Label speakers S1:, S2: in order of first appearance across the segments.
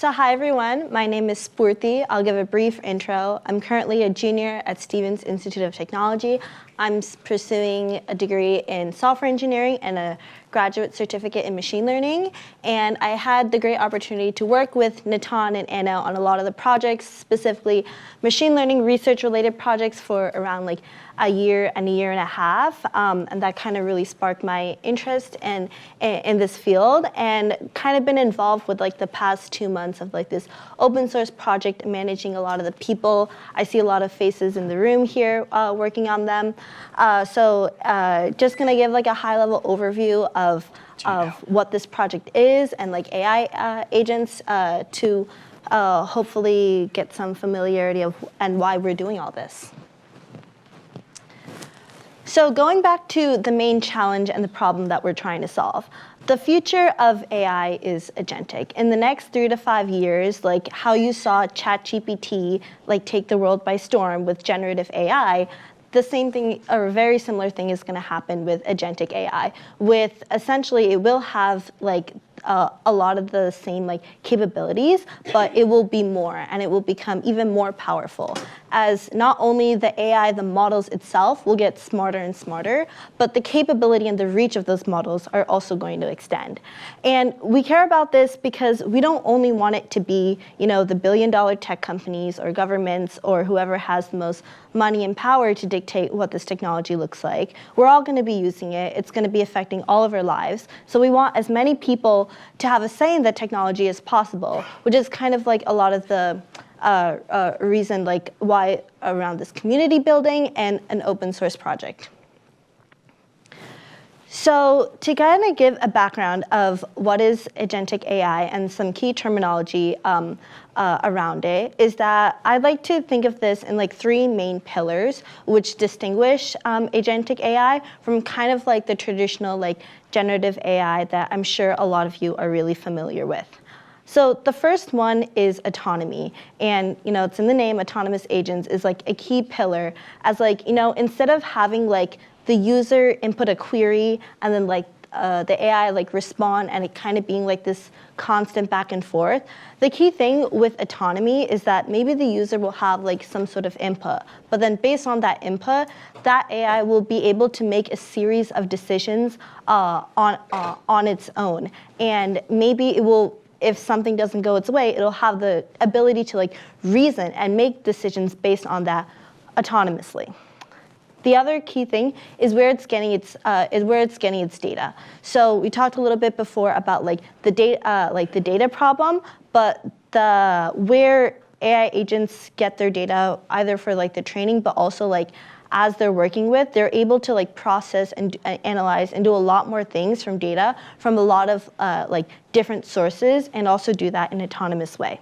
S1: So hi everyone, my name is Spurti. I'll give a brief intro. I'm currently a junior at Stevens Institute of Technology. I'm pursuing a degree in software engineering and a graduate certificate in machine learning. And I had the great opportunity to work with Natan and Anote on a lot of the projects, specifically machine learning research related projects for around like a year and a half. And that kind of really sparked my interest in this field, and kind of been involved with like the past 2 months of like this open source project, managing a lot of the people. I see a lot of faces in the room here working on them. Just gonna give like a high level overview of what this project is and like AI agents to hopefully get some familiarity of and why we're doing all this. So going back to the main challenge and the problem that we're trying to solve, the future of AI is agentic. In the next 3 to 5 years, like how you saw ChatGPT like take the world by storm with generative AI, the same thing or a very similar thing is going to happen with agentic AI. With essentially, it will have like a lot of the same like capabilities, but it will be more, and it will become even more powerful, as not only the AI, the models itself will get smarter and smarter, but the capability and the reach of those models are also going to extend. And we care about this because we don't only want it to be, you know, the billion-dollar tech companies or governments or whoever has the most money and power to dictate what this technology looks like. We're all going to be using it. It's going to be affecting all of our lives. So we want as many people to have a say in the technology as possible, which is kind of like a lot of the reason like why around this community building and an open source project. So to kind of give a background of what is agentic AI and some key terminology around it, is that I'd like to think of this in like 3 main pillars, which distinguish agentic AI from kind of like the traditional like generative AI that I'm sure a lot of you are really familiar with. So the first one is autonomy, and you know it's in the name. Autonomous agents is like a key pillar, as like, you know, instead of having like the user input a query and then like the AI like respond and it kind of being like this constant back and forth. The key thing with autonomy is that maybe the user will have like some sort of input, but then based on that input, that AI will be able to make a series of decisions on its own. And maybe it will, if something doesn't go its way, it'll have the ability to like reason and make decisions based on that autonomously. The other key thing is where it's getting its data. So we talked a little bit before about like the data problem, but where AI agents get their data either for like the training, but also like as they're working with, they're able to like process and analyze and do a lot more things from data from a lot of like different sources, and also do that in an autonomous way.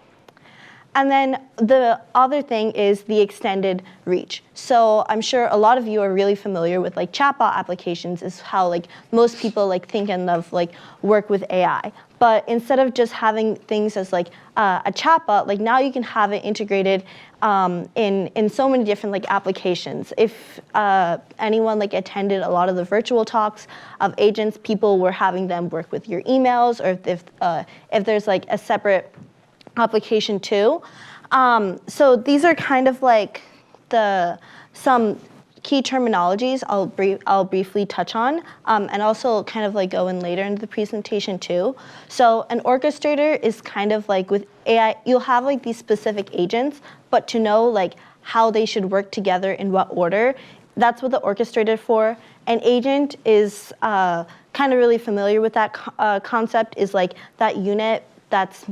S1: And then the other thing is the extended reach. So I'm sure a lot of you are really familiar with like chatbot applications, is how like most people like think and of like work with AI. But instead of just having things as like a chatbot, like now you can have it integrated in so many different like applications. If anyone like attended a lot of the virtual talks of agents, people were having them work with your emails, or if there's like a separate application too. So these are kind of like some key terminologies I'll briefly touch on, and also kind of like go in later into the presentation too. So an orchestrator is kind of like with AI, you'll have like these specific agents, but to know like how they should work together in what order, that's what the orchestrator for. An agent is kind of really familiar with that concept, is like that unit that's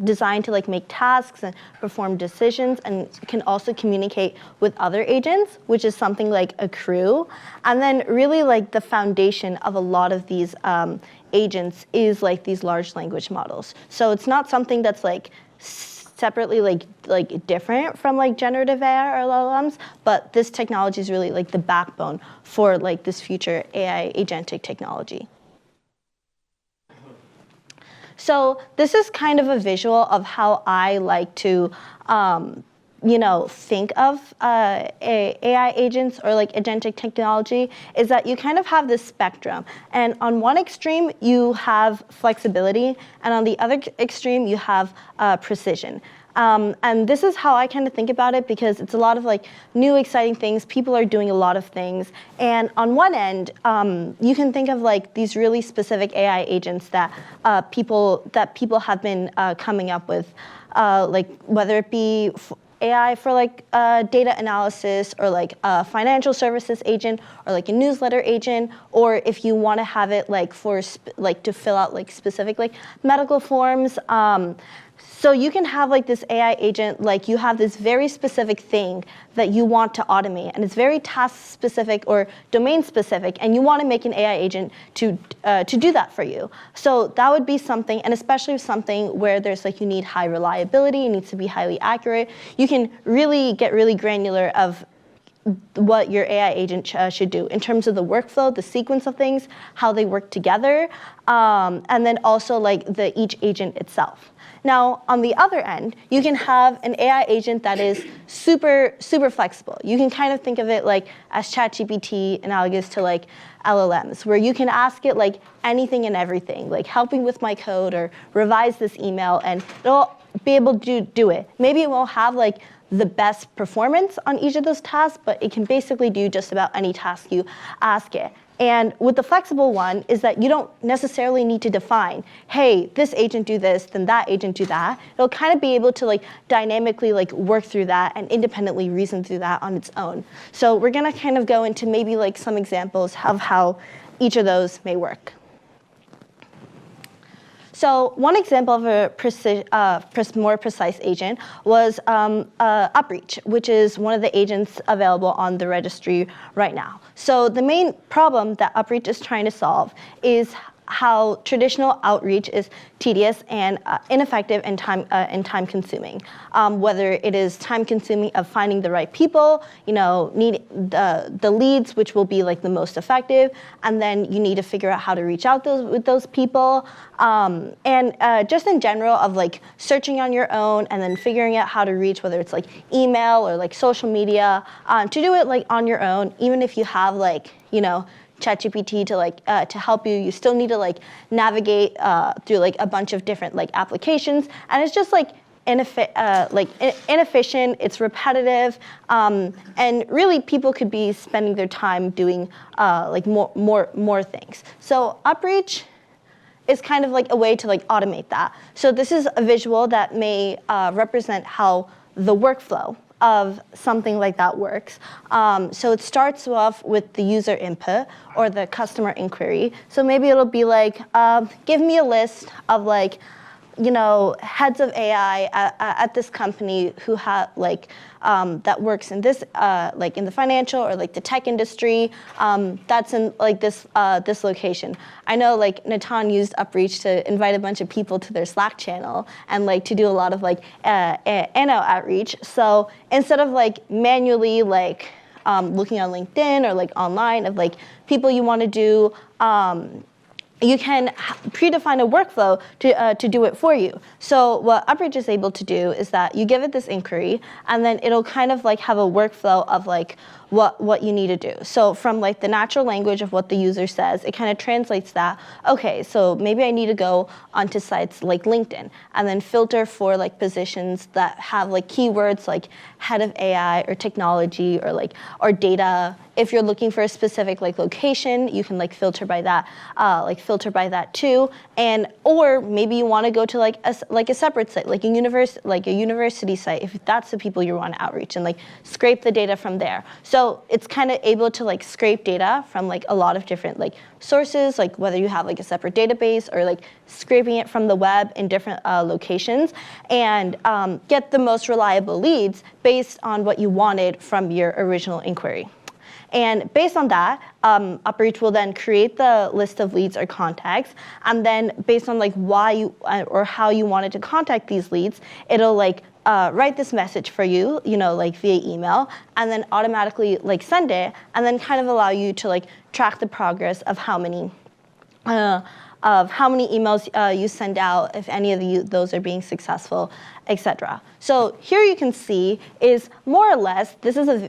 S1: designed to like make tasks and perform decisions, and can also communicate with other agents, which is something like a crew. And then really like the foundation of a lot of these agents is like these large language models. So it's not something that's like separately like different from like generative AI or LLMs, but this technology is really like the backbone for like this future AI agentic technology. So this is kind of a visual of how I like to think of AI agents or like agentic technology is that you kind of have this spectrum. And on one extreme, you have flexibility, and on the other extreme, you have precision. And this is how I kind of think about it, because it's a lot of like new exciting things. People are doing a lot of things. And on one end, you can think of like these really specific AI agents that people have been coming up with, like whether it be AI for like data analysis, or like a financial services agent, or like a newsletter agent, or if you want to have it like for like to fill out like specific like medical forms. So you can have like this AI agent, like you have this very specific thing that you want to automate, and it's very task specific or domain specific, and you want to make an AI agent to do that for you. So that would be something, and especially something where there's like you need high reliability, it needs to be highly accurate. You can really get really granular of what your AI agent should do in terms of the workflow, the sequence of things, how they work together, and then also like each agent itself. Now, on the other end, you can have an AI agent that is super flexible. You can kind of think of it like as ChatGPT, analogous to like LLMs, where you can ask it like anything and everything, like helping with my code or revise this email, and it'll be able to do it. Maybe it won't have like the best performance on each of those tasks, but it can basically do just about any task you ask it. And with the flexible one is that you don't necessarily need to define, hey, this agent do this, then that agent do that. It'll kind of be able to like dynamically like work through that and independently reason through that on its own. So we're gonna kind of go into maybe like some examples of how each of those may work. So one example of a more precise agent was Upreach, which is one of the agents available on the registry right now. So the main problem that Upreach is trying to solve is how traditional outreach is tedious and ineffective and time consuming. Whether it is time consuming of finding the right people, need the leads, which will be like the most effective, and then you need to figure out how to reach out with those people, and just in general of like searching on your own and then figuring out how to reach, whether it's like email or like social media, to do it like on your own, even if you have like ChatGPT to like to help you. You still need to like navigate through like a bunch of different like applications, and it's just like inefficient. It's repetitive, and really people could be spending their time doing like more things. So Upreach is kind of like a way to like automate that. So this is a visual that may represent how the workflow of something like that works. So it starts off with the user input or the customer inquiry. So maybe it'll be like, give me a list of like, heads of AI at this company who have like that works in this like in the financial or like the tech industry, that's in like this location. I know like Natan used Upreach to invite a bunch of people to their Slack channel and like to do a lot of like Anote outreach. So instead of like manually like looking on LinkedIn or like online of like people you want to do, you can predefine a workflow to do it for you. So what Upreach is able to do is that you give it this inquiry, and then it'll kind of like have a workflow of like what you need to do. So from like the natural language of what the user says, it kind of translates that, okay, so maybe I need to go onto sites like LinkedIn and then filter for like positions that have like keywords like head of AI or technology or data. If you're looking for a specific like location, you can like filter by that too. And or maybe you want to go to like a separate site, like a university site, if that's the people you want to outreach, and like scrape the data from there. So it's kind of able to like scrape data from like a lot of different like sources, like whether you have like a separate database or like scraping it from the web in different locations, and get the most reliable leads based on what you wanted from your original inquiry. And based on that, Upreach will then create the list of leads or contacts, and then based on like why you or how you wanted to contact these leads, it'll like write this message for you, like via email, and then automatically like send it, and then kind of allow you to like track the progress of how many of how many emails you send out, if any of those are being successful, etc. So here you can see is more or less, this is a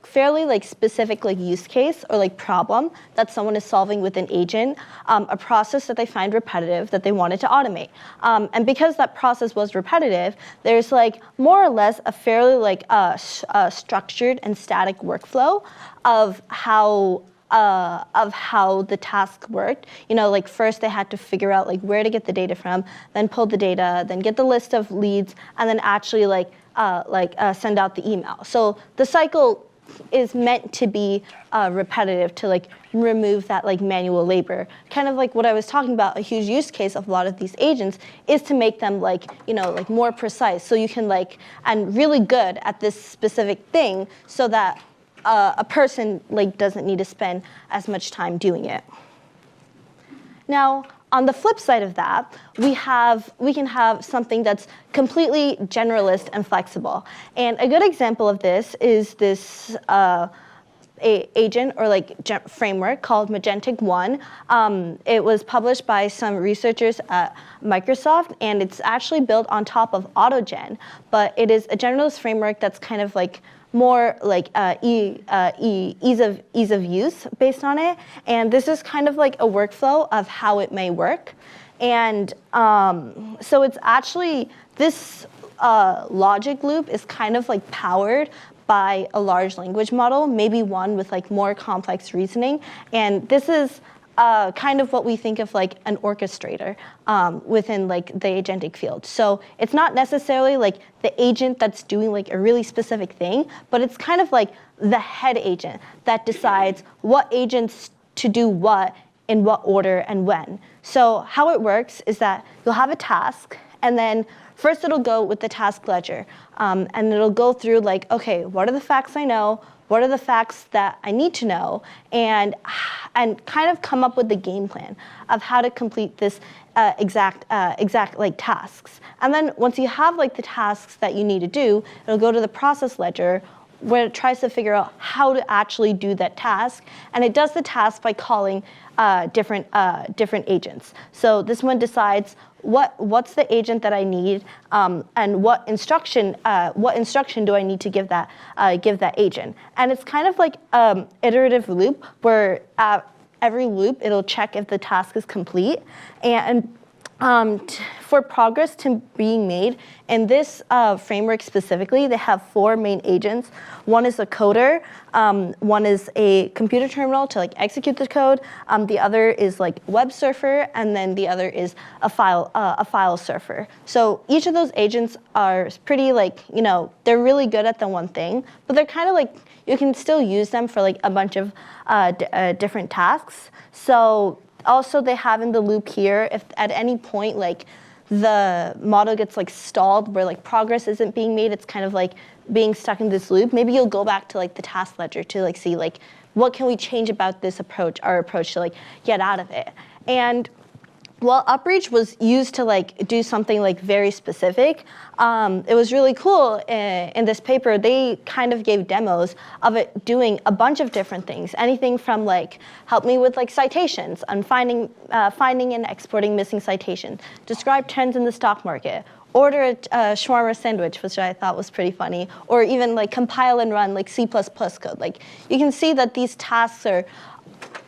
S1: fairly specific use case or problem that someone is solving with an agent, a process that they find repetitive that they wanted to automate. And because that process was repetitive, there's more or less a fairly structured and static workflow of how the task worked. First they had to figure out where to get the data from, then pull the data, then get the list of leads, and then actually send out the email. So the cycle is meant to be repetitive to remove that manual labor. Kind of what I was talking about, a huge use case of a lot of these agents is to make them more precise. So you can and really good at this specific thing so that a person doesn't need to spend as much time doing it. Now, on the flip side of that, we can have something that's completely generalist and flexible. And a good example of this is this agent or framework called Magentic 1. It was published by some researchers at Microsoft, and it's actually built on top of AutoGen, but it is a generalist framework that's kind of more ease of use based on it. And this is kind of a workflow of how it may work. And so it's actually, this logic loop is kind of powered by a large language model, maybe one with more complex reasoning. And this is kind of what we think of an orchestrator within the agentic field. So it's not necessarily the agent that's doing a really specific thing, but it's kind of the head agent that decides what agents to do what in what order and when. So how it works is that you'll have a task, and then first it'll go with the task ledger, and it'll go through okay, what are the facts I know? What are the facts that I need to know, and kind of come up with the game plan of how to complete this exact tasks. And then once you have the tasks that you need to do, it'll go to the process ledger where it tries to figure out how to actually do that task, and it does the task by calling different agents. So this one decides what's the agent that I need, and what instruction do I need to give that agent. And it's kind of iterative loop where every loop it'll check if the task is complete, and for progress to being made, in this framework specifically, they have 4 main agents. One is a coder, one is a computer terminal to execute the code, the other is web surfer, and then the other is a file surfer. So each of those agents are pretty they're really good at the one thing, but they're kind of you can still use them for a bunch of different tasks. So also they have in the loop here, if at any point the model gets stalled where progress isn't being made, it's kind of being stuck in this loop, maybe you'll go back to the task ledger to see what can we change about this approach, our approach to get out of it. And while Upreach was used to do something very specific, it was really cool in this paper. They kind of gave demos of it doing a bunch of different things. Anything from help me with citations and finding and exporting missing citations, describe trends in the stock market, order a shawarma sandwich, which I thought was pretty funny, or even compile and run C++ code. You can see that these tasks are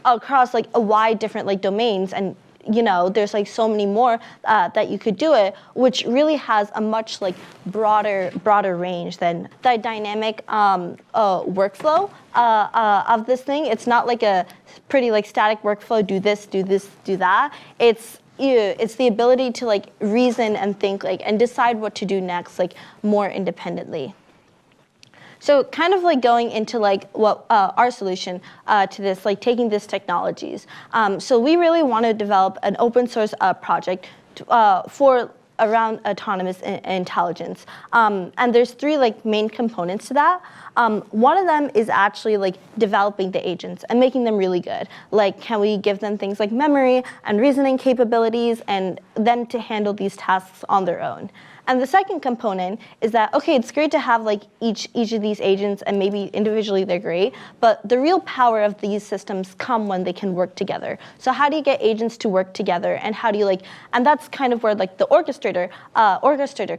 S1: across a wide different domains, and there's so many more that you could do it, which really has a much broader range than the dynamic workflow of this thing. It's not a pretty static workflow, do this, do that. It's the ability to reason and think and decide what to do next more independently. So kind of going into what our solution to this, taking these technologies. So we really want to develop an open source project for autonomous intelligence. And there's three like main components to that. One of them is actually like developing the agents and making them really good. Like, can we give them things like memory and reasoning capabilities and then to handle these tasks on their own? And the second component is that, okay, it's great to have like each of these agents and maybe individually they're great, but the real power of these systems come when they can work together. So how do you get agents to work together, and how do you and that's kind of where like the orchestrator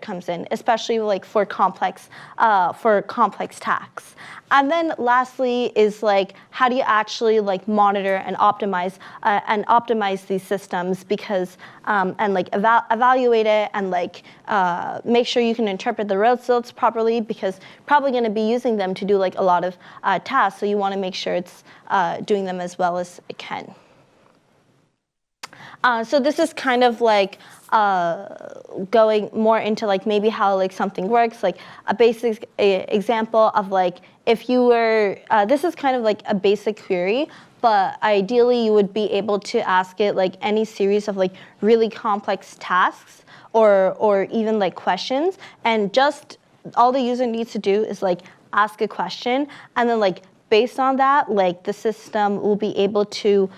S1: comes in, especially like for complex tasks. And then lastly is like, how do you actually like monitor and optimize these systems, because and like evaluate it and like make sure you can interpret the results properly, because you're probably going to be using them to do like a lot of tasks, so you want to make sure it's doing them as well as it can. So this is kind of like going more into like maybe how like something works, like a basic example of like if you were, this is kind of like a basic query, but ideally you would be able to ask it like any series of like really complex tasks or even like questions, and just all the user needs to do is like ask a question, and then like based on that, like the system will be able to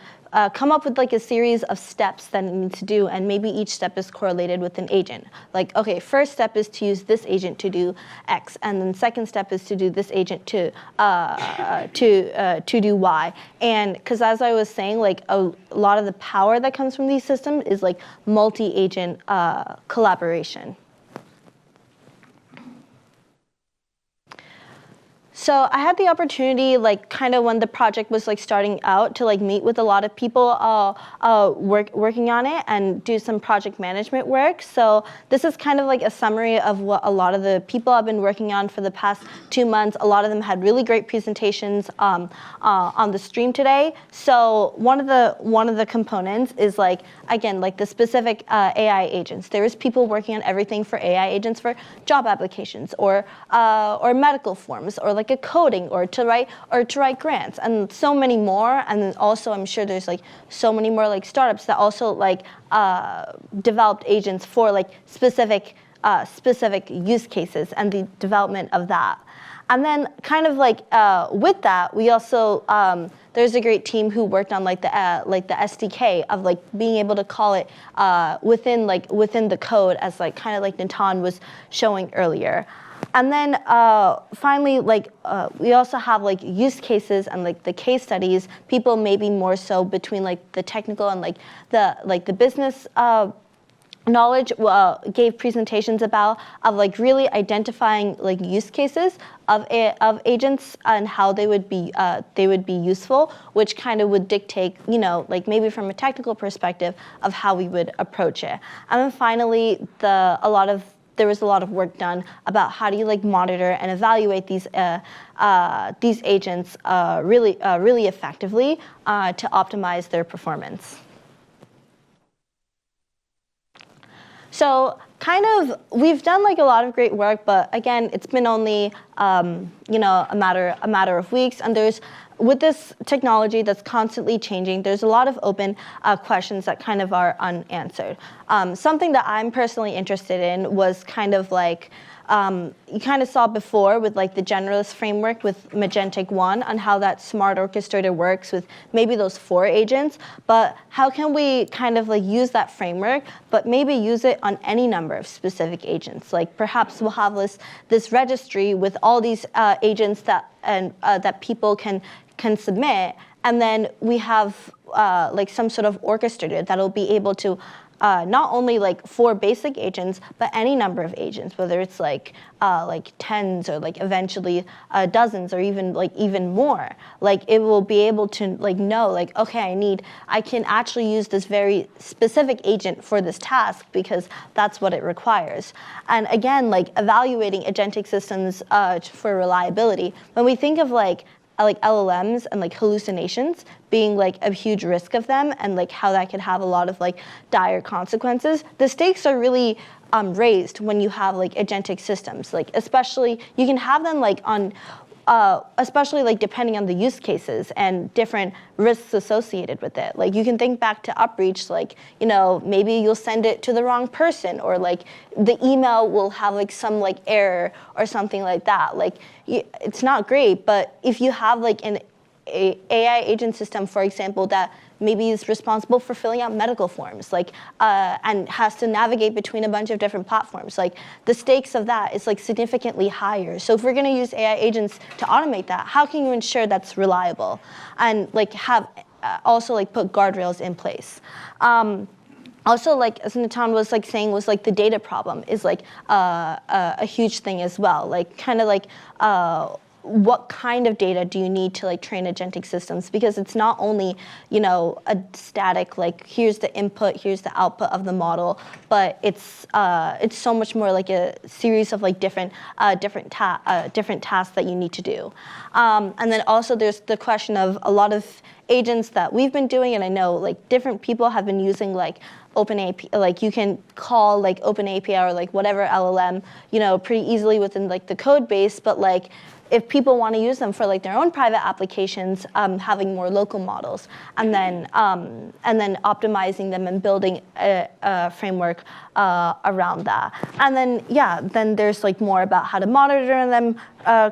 S1: come up with like a series of steps that it needs to do, and maybe each step is correlated with an agent. Like, okay, first step is to use this agent to do X, and then second step is to do this agent to do Y. And because as I was saying, like a lot of the power that comes from these systems is like multi-agent collaboration. So I had the opportunity, like kind of when the project was like starting out, to like meet with a lot of people working on it and do some project management work. So this is kind of like a summary of what a lot of the people I've been working on for the past 2 months. A lot of them had really great presentations on the stream today. So one of the components is like, again, like the specific AI agents. There is people working on everything for AI agents for job applications or medical forms, or like a coding, or to write grants, and so many more. And then also I'm sure there's like so many more like startups that also like developed agents for like specific use cases and the development of that. And then kind of like with that, we also there's a great team who worked on like the SDK of like being able to call it within the code, as like kind of like Natan was showing earlier. And then finally, like we also have like use cases and like the case studies. People maybe more so between like the technical and like the business knowledge gave presentations of like really identifying like use cases of agents and how they would be useful, which kind of would dictate, like maybe from a technical perspective of how we would approach it. And then finally, there was a lot of work done about how do you like monitor and evaluate these agents really effectively to optimize their performance. So kind of, we've done like a lot of great work, but again, it's been only a matter of weeks, and with this technology that's constantly changing, there's a lot of open questions that kind of are unanswered. Something that I'm personally interested in was kind of like, you kind of saw before with like the generalist framework with Magentic 1 on how that smart orchestrator works with maybe those 4 agents, but how can we kind of like use that framework, but maybe use it on any number of specific agents? Like perhaps we'll have this registry with all these agents that people can submit, and then we have like some sort of orchestrator that'll be able to not only like 4 basic agents, but any number of agents, whether it's like tens or like eventually dozens or even more. Like it will be able to like know like, okay, I can actually use this very specific agent for this task because that's what it requires. And again, like evaluating agentic systems for reliability. When we think of like LLMs and like hallucinations being like a huge risk of them, and like how that could have a lot of like dire consequences, the stakes are really raised when you have like agentic systems. Like especially you can have them like on especially like depending on the use cases and different risks associated with it. Like you can think back to Upreach, like, maybe you'll send it to the wrong person, or like the email will have like some like error or something like that. Like it's not great, but if you have like an AI agent system, for example, that maybe is responsible for filling out medical forms, like, and has to navigate between a bunch of different platforms, like the stakes of that is like significantly higher. So if we're going to use AI agents to automate that, how can you ensure that's reliable and like have also like put guardrails in place? Also, like as Natan was like saying, was like the data problem is like a huge thing as well. Like kind of like what kind of data do you need to like train agentic systems? Because it's not only a static like here's the input, here's the output of the model, but it's so much more like a series of like different tasks that you need to do. And then also there's the question of a lot of agents that we've been doing, and I know like different people have been using like OpenAPI, like you can call like OpenAPI or like whatever LLM, pretty easily within like the code base, but like if people want to use them for like their own private applications, having more local models, and then optimizing them and building a framework around that. And then then there's like more about how to monitor them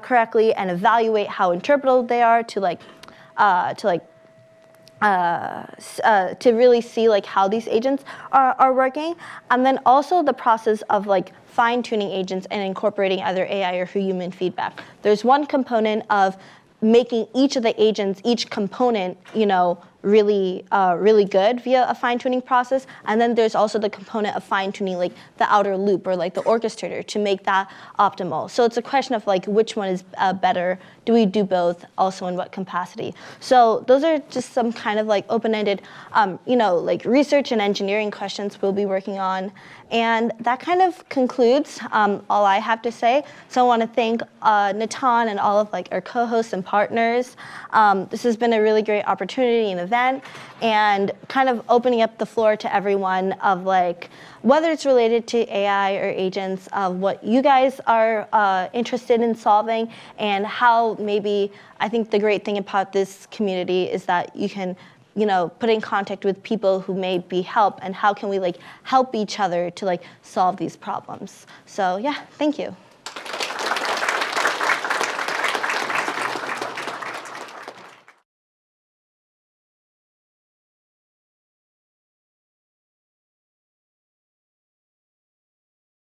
S1: correctly and evaluate how interpretable they are to really see like how these agents are working, and then also the process of like fine-tuning agents and incorporating either AI or human feedback. There's one component of making each of the agents, each component, really good via a fine-tuning process, and then there's also the component of fine-tuning like the outer loop or like the orchestrator to make that optimal. So it's a question of like which one is better. Do we do both? Also in what capacity? So those are just some kind of like open-ended, like research and engineering questions we'll be working on. And that kind of concludes all I have to say. So I want to thank Natan and all of like our co-hosts and partners. This has been a really great opportunity and event, and kind of opening up the floor to everyone of like whether it's related to AI or agents, of what you guys are interested in solving, and how maybe I think the great thing about this community is that you can put in contact with people who may be help, and how can we like help each other to like solve these problems. So yeah, thank you.